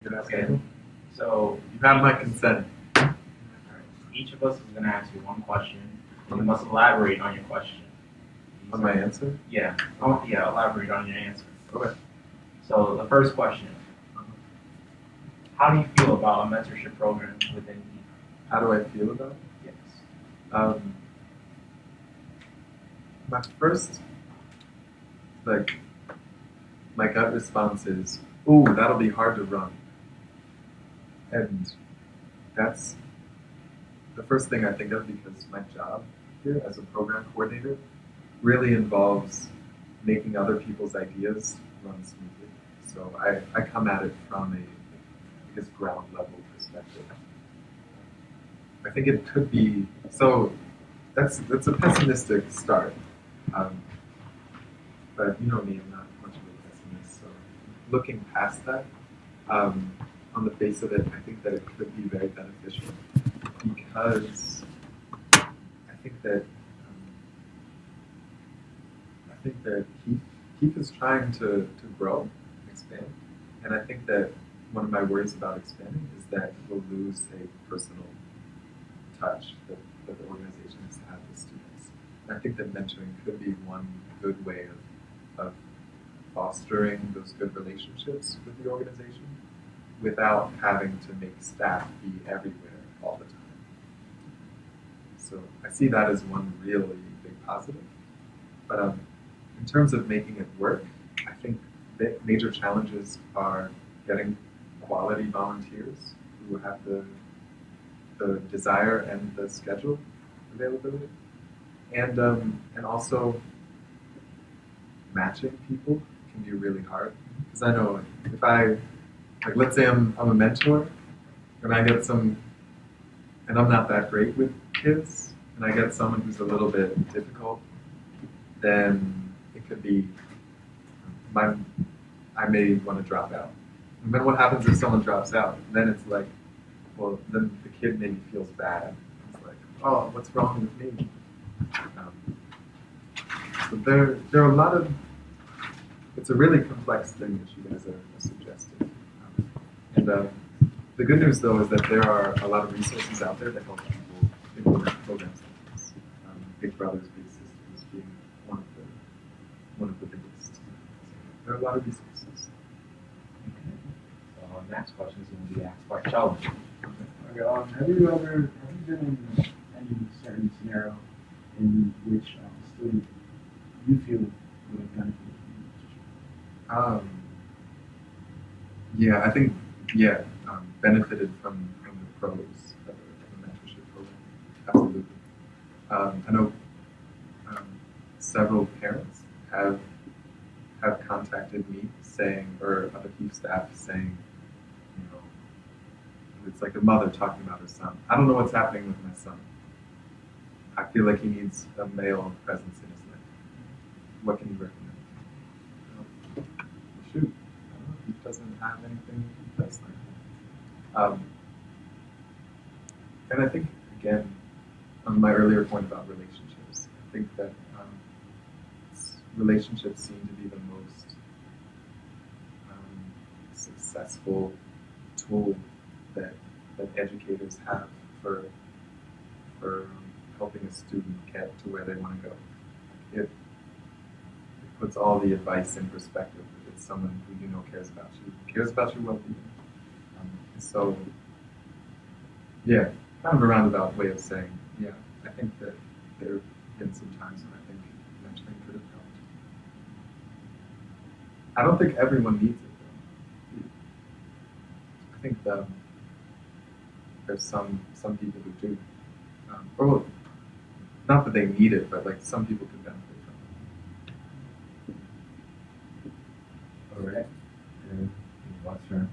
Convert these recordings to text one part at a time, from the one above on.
Good Okay, so You have my consent. alright, each of us is going to ask you one question, and you must elaborate on your question. On my answer? Yeah, oh, yeah, elaborate on your answer. Okay. So the first question, how do you feel about a mentorship program within E? How do I feel about it? Yes. My first, like, my gut response is, ooh, that'll be hard to run. And that's the first thing I think of because my job here as a program coordinator really involves making other people's ideas run smoothly. So I come at it from a, I guess, ground level perspective. I think it could be, so that's a pessimistic start. Um, but you know me, I'm not much of a pessimist. So looking past that, on the face of it, I think that it could be very beneficial because I think that Keith is trying to grow, and expand, and I think that one of my worries about expanding is that we'll lose a personal touch that the organization has had with students. And I think that mentoring could be one good way of fostering those good relationships with the organization without having to make staff be everywhere all the time. So I see that as one really big positive. But in terms of making it work, I think the major challenges are getting quality volunteers who have the desire and the schedule availability, and also matching people can be really hard because I know if I like let's say I'm a mentor and I get some and I'm not that great with kids and I get someone who's a little bit difficult, then it could be my I may want to drop out. And then what happens if someone drops out? Then it's like, well, then the kid maybe feels bad. It's like, oh, what's wrong with me? So there are a lot of. It's a really complex thing that you guys are suggesting. And the good news, though, is that there are a lot of resources out there to help people implement programs like this. Big Brothers Big Sisters being one of the biggest. So there are a lot of resources. Okay. So our next question is going to be asked by Sheldon. Okay, have you been in any certain scenario in which a student you feel would have benefited Yeah, I think benefited from the pros of a mentorship program. Absolutely. I know several parents have contacted me saying, or other key staff saying, you know, it's like a mother talking about her son. I don't know what's happening with my son. I feel like he needs a male presence in his life. What can you recommend? Shoot, I don't know. He doesn't have anything in place like that. And I think again, on my earlier point about relationships, I think that relationships seem to be the most successful tool that educators have for helping a student get to where they want to go. It puts all the advice in perspective. If it's someone who you know cares about your well-being. So, yeah, kind of a roundabout way of saying, yeah, I think that there have been some times when I think mentoring could have helped. I don't think everyone needs it though. I think there's some people who do. Or not that they need it, but like some people could benefit from All right. And what's turn?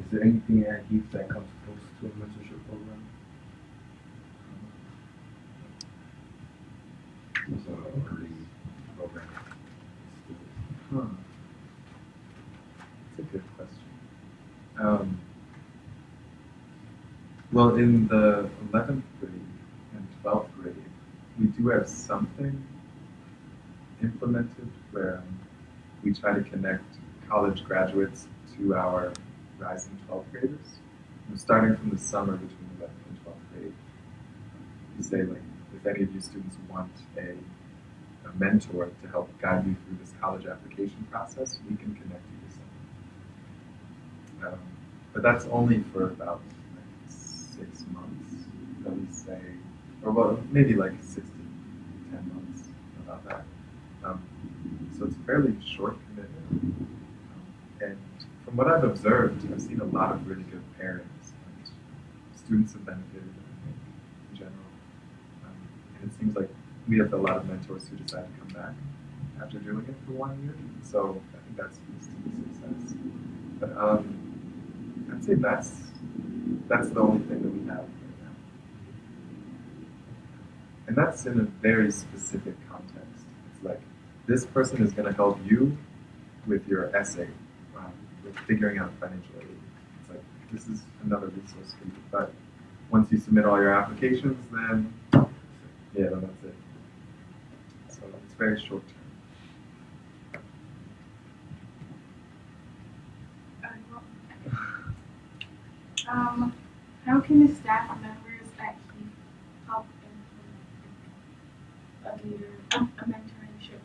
Is there anything at Heath that comes close to a mentorship program? So, early program. it. That's a good question. Well, in the 11th grade and 12th grade, we do have something implemented where we try to connect college graduates to our rising 12th graders. Starting from the summer between 11th and 12th grade. You say, like, if any of you students want a mentor to help guide you through this college application process, we can connect you to someone. But that's only for about like 6 months, let me say, or well, maybe like 6 to 10 months, about that. So it's a fairly short commitment. And from what I've observed, I've seen a lot of really good pairings, and students have benefited, I think, in general. And it seems like we have a lot of mentors who decide to come back after doing it for 1 year. So I think that's used to the success. But I'd say that's the only thing that we have right now. And that's in a very specific context. It's like, this person is going to help you with your essay, with figuring out financial aid. It's like, this is another resource for you. But once you submit all your applications, then, yeah, then that's it. So it's very short term. How can the staff members at Keith help implement a mentorship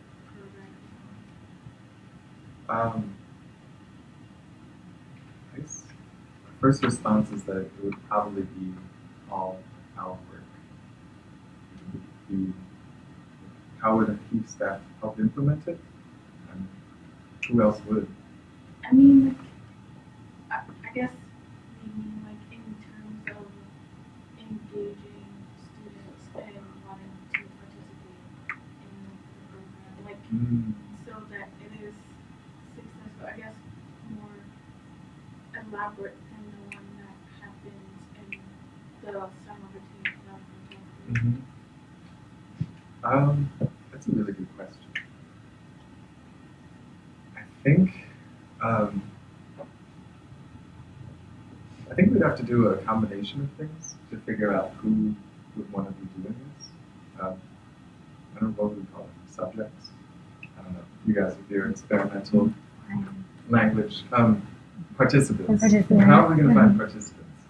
program? I guess my first response is that it would probably be all our work. How would a Keith staff help implement it? And who else would? I mean, like, I guess maybe like in terms of engaging students and wanting to participate in the program, like so that it is successful. I guess more elaborate than the one that happens in the summer between 12 and 12. That's a really good question. I think we'd have to do a combination of things to figure out who would want to be doing this. I don't know what we call it, subjects. I don't know. You guys with your experimental language. Participants. How are we going to find participants?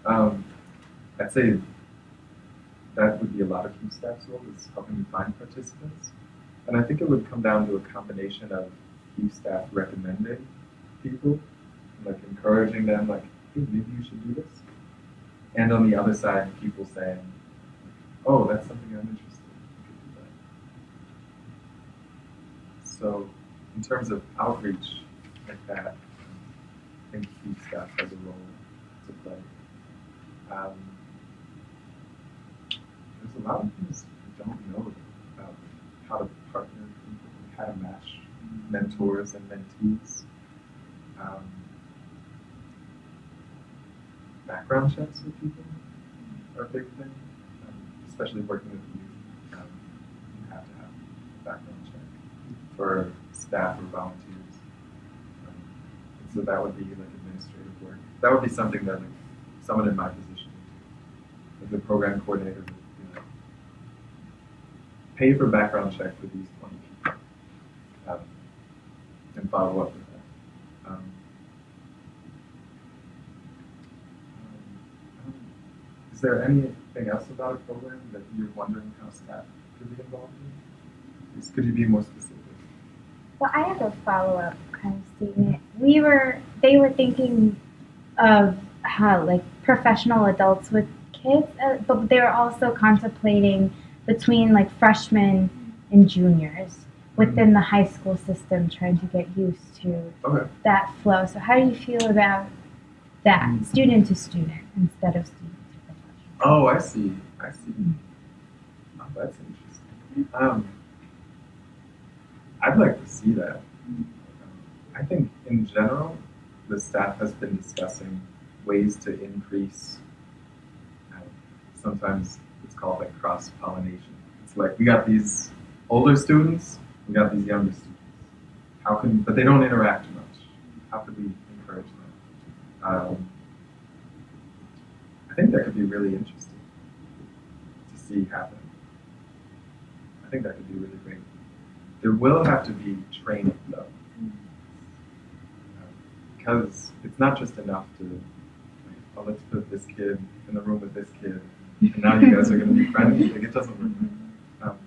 I'd say that would be a lot of Keith staff's role, is helping you find participants. And I think it would come down to a combination of Keith staff recommending people, like encouraging them, like, hey, maybe you should do this. And on the other side, people saying, oh, that's something I'm interested in. You could do that. So in terms of outreach like that, I think Keith staff has a role to play. There's a lot of things we don't know about how to partner with people, how to match mentors and mentees. Background checks with people are a big thing, especially working with youth. You have to have a background check for staff or volunteers. And so that would be like administrative work. That would be something that like someone in my position would do. Like the program coordinator would, pay for background check for these 20 people and follow up with that. Is there anything else about a program that you're wondering how staff could be involved in? Could you be more specific? Well, I have a follow-up kind of statement. They were thinking of how like professional adults with kids, but they were also contemplating between like freshmen and juniors within the high school system, trying to get used to that flow. So how do you feel about that, student to student instead of student to professional? Oh, I see. Oh, that's interesting. I'd like to see that. I think in general, the staff has been discussing ways to increase, sometimes it's called like cross-pollination. It's like we got these older students, we got these younger students. But they don't interact much. How could we encourage them? I think that could be really interesting to see happen. I think that could be really great. There will have to be training though. because it's not just enough to, like, oh, let's put this kid in the room with this kid, and now you guys are going to be friends. Like, it doesn't work.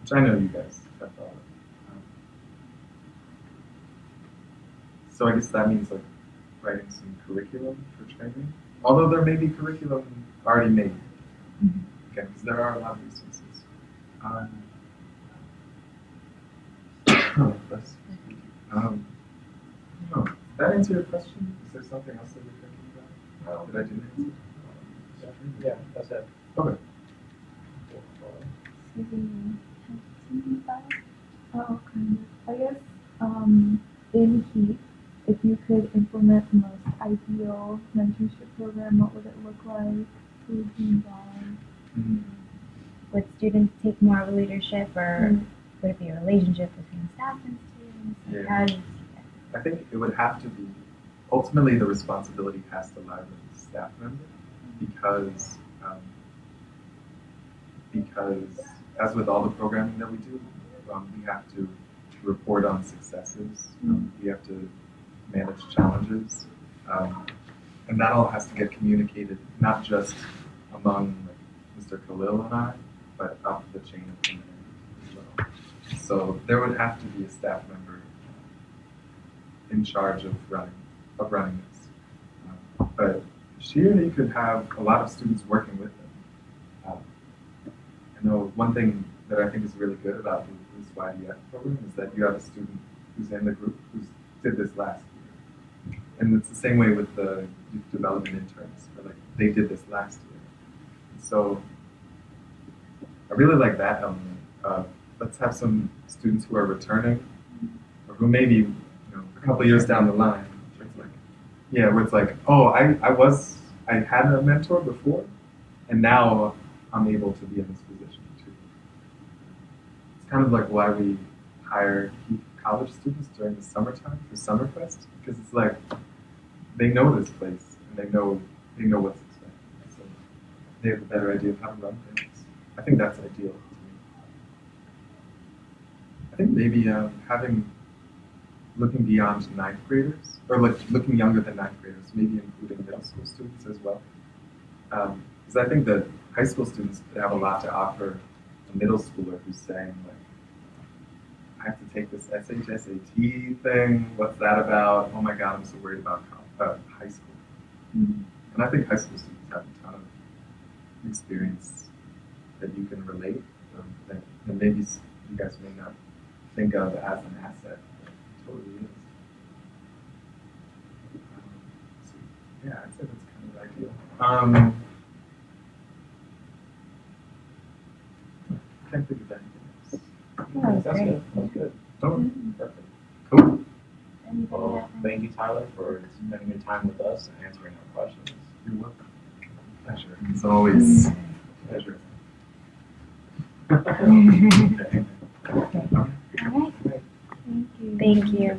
Which I know you guys have thought of. So I guess that means like writing some curriculum for training. Although there may be curriculum already made. Okay, because there are a lot of resources. No. Did that answer your question? Is there something else that you're thinking about? Did I do the answer? Yeah, that's it. Okay. Oh, kind of. I guess in HEAP, if you could implement the most ideal mentorship program, what would it look like? Who would be involved? Would students take more of a leadership, or would it be a relationship between staff and students? Yeah. How does- I think it would have to be, ultimately the responsibility has to lie with the staff member because as with all the programming that we do, we have to report on successes, we have to manage challenges, and that all has to get communicated not just among like, Mr. Khalil and I, but up the chain of command as well. So there would have to be a staff member in charge of running this. But she or he could have a lot of students working with them. I know one thing that I think is really good about this YDRF program is that you have a student who's in the group who did this last year. And it's the same way with the youth development interns, where like they did this last year. And so I really like that element of let's have some students who are returning or who maybe a couple of years down the line, where it's like, yeah, where it's like, oh, I had a mentor before, and now I'm able to be in this position too. It's kind of like why we hire college students during the summertime for SummerFest, because it's like they know this place and they know what's expected, so they have a better idea of how to run things. I think that's ideal to me. I think maybe looking beyond ninth graders, or like looking younger than ninth graders, maybe including middle school students as well. Because I think that high school students have a lot to offer a middle schooler who's saying like, I have to take this SAT thing, what's that about? Oh my God, I'm so worried about high school. And I think high school students have a ton of experience that you can relate, that maybe you guys may not think of as an asset. Totally is. So, yeah, I'd say that's kind of ideal. Can't think of anything else. That's good. That's good. Oh, Perfect. cool. Anybody Well, have thank you, Tyler, for spending your time with us and answering our questions. You're welcome. Pleasure. It's always a pleasure. All right. Thank you.